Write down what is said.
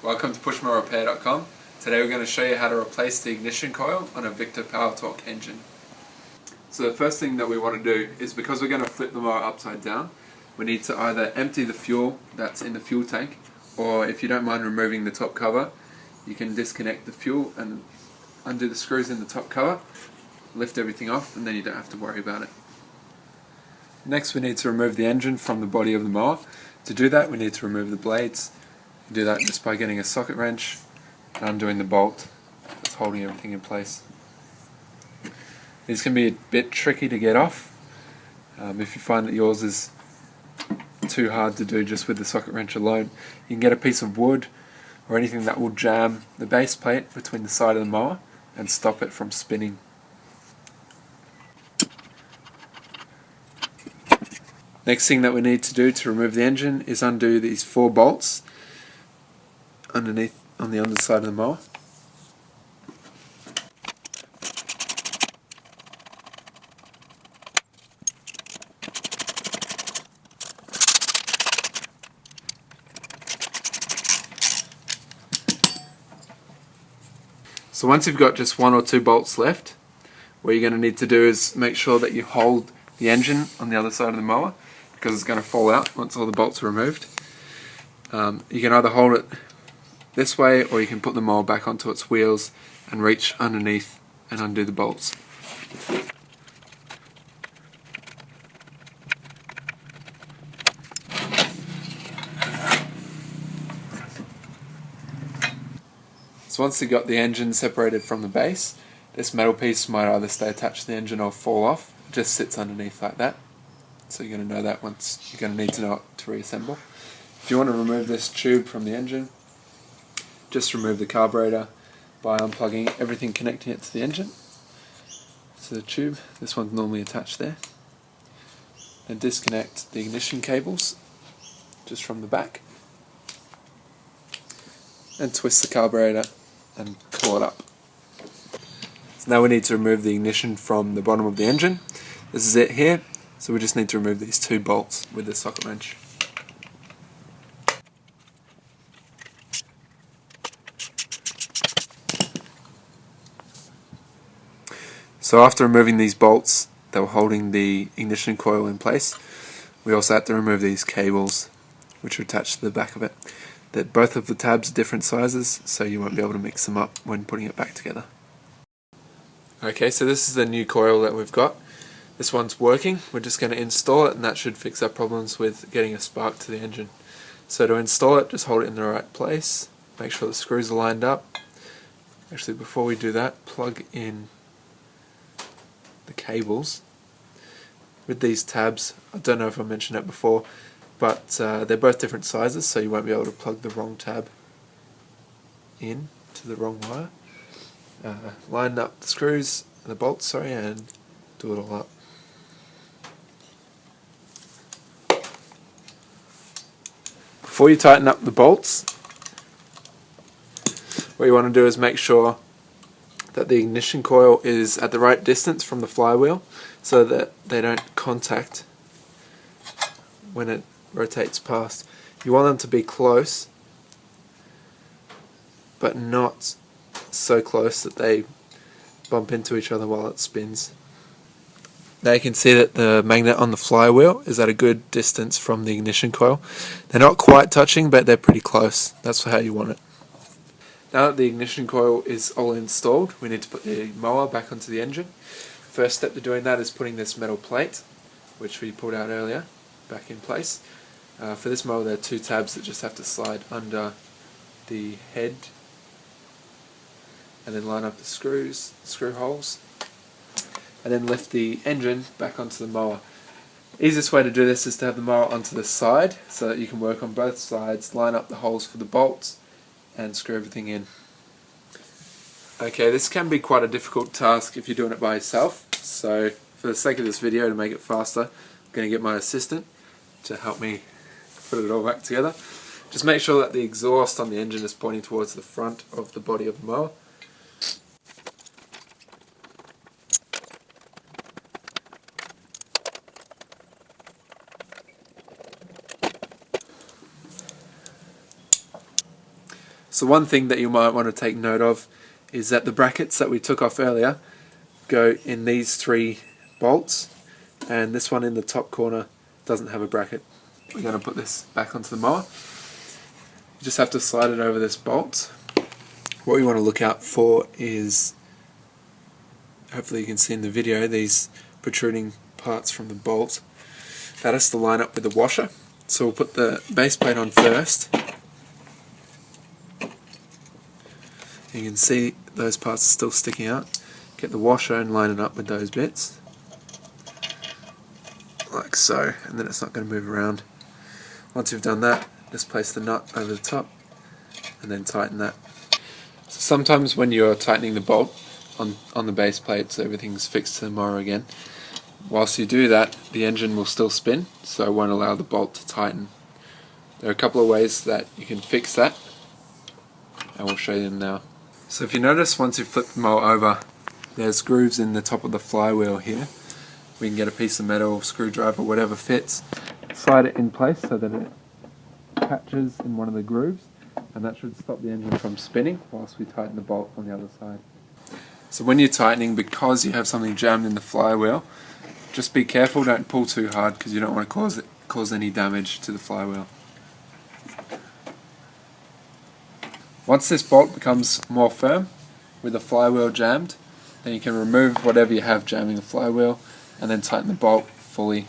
Welcome to PushMowerRepair.com. Today we're going to show you how to replace the ignition coil on a Victa power torque engine. So the first thing that we want to do is, because we're going to flip the mower upside down, we need to either empty the fuel that's in the fuel tank, or if you don't mind removing the top cover, you can disconnect the fuel and undo the screws in the top cover, lift everything off, and then you don't have to worry about it. Next, we need to remove the engine from the body of the mower. To do that, we need to remove the blades. You do that just by getting a socket wrench and undoing the bolt that's holding everything in place. These can be a bit tricky to get off. If you find that yours is too hard to do just with the socket wrench alone, you can get a piece of wood or anything that will jam the base plate between the side of the mower and stop it from spinning. Next thing that we need to do to remove the engine is undo these 4 bolts underneath on the underside of the mower. So once you've got just 1 or 2 bolts left, what you're going to need to do is make sure that you hold the engine on the other side of the mower, because it's going to fall out once all the bolts are removed. You can either hold it this way, or you can put the mower back onto its wheels and reach underneath and undo the bolts. So once you've got the engine separated from the base, this metal piece might either stay attached to the engine or fall off. It just sits underneath like that. So you're going to know that once, you're going to need to know it to reassemble. If you want to remove this tube from the engine, just remove the carburetor by unplugging everything connecting it to the engine. So the tube, this one's normally attached there. And disconnect the ignition cables just from the back. And twist the carburetor and pull it up. So now we need to remove the ignition from the bottom of the engine. This is it here. So we just need to remove these 2 bolts with the socket wrench. So after removing these bolts that were holding the ignition coil in place, we also had to remove these cables which are attached to the back of it. That both of the tabs are different sizes, so you won't be able to mix them up when putting it back together. Okay, so this is the new coil that we've got. This one's working. We're just going to install it, and that should fix our problems with getting a spark to the engine. So to install it, just hold it in the right place. Make sure the screws are lined up. Actually, before we do that, plug in the cables. With these tabs, I don't know if I mentioned that before, but they're both different sizes, so you won't be able to plug the wrong tab in to the wrong wire. Line up the screws and the bolts, and do it all up. Before you tighten up the bolts, what you want to do is make sure that the ignition coil is at the right distance from the flywheel so that they don't contact when it rotates past. You want them to be close, but not so close that they bump into each other while it spins. Now you can see that the magnet on the flywheel is at a good distance from the ignition coil. They're not quite touching, but they're pretty close. That's how you want it. Now that the ignition coil is all installed, we need to put the mower back onto the engine. First step to doing that is putting this metal plate, which we pulled out earlier, back in place. For this mower, there are 2 tabs that just have to slide under the head and then line up the screw holes, and then lift the engine back onto the mower. Easiest way to do this is to have the mower onto the side so that you can work on both sides, line up the holes for the bolts and screw everything in. Okay, this can be quite a difficult task if you're doing it by yourself, so for the sake of this video, to make it faster, I'm going to get my assistant to help me put it all back together. Just make sure that the exhaust on the engine is pointing towards the front of the body of the mower. So one thing that you might want to take note of is that the brackets that we took off earlier go in these 3 bolts, and this one in the top corner doesn't have a bracket. We're going to put this back onto the mower. You just have to slide it over this bolt. What you want to look out for is, hopefully you can see in the video, these protruding parts from the bolt. That has to line up with the washer. So we'll put the base plate on first. You can see those parts are still sticking out. Get the washer and line it up with those bits, like so, and then it's not going to move around. Once you've done that, just place the nut over the top and then tighten that. So sometimes when you're tightening the bolt on the base plate so everything's fixed to the mower again, whilst you do that, the engine will still spin, so it won't allow the bolt to tighten. There are a couple of ways that you can fix that, and we'll show you them now. So if you notice, once you flip the mower over, there's grooves in the top of the flywheel here. We can get a piece of metal, screwdriver, whatever fits, slide it in place so that it catches in one of the grooves, and that should stop the engine from spinning whilst we tighten the bolt on the other side. So when you're tightening, because you have something jammed in the flywheel, just be careful, don't pull too hard because you don't want to cause any damage to the flywheel. Once this bolt becomes more firm with the flywheel jammed, then you can remove whatever you have jamming the flywheel and then tighten the bolt fully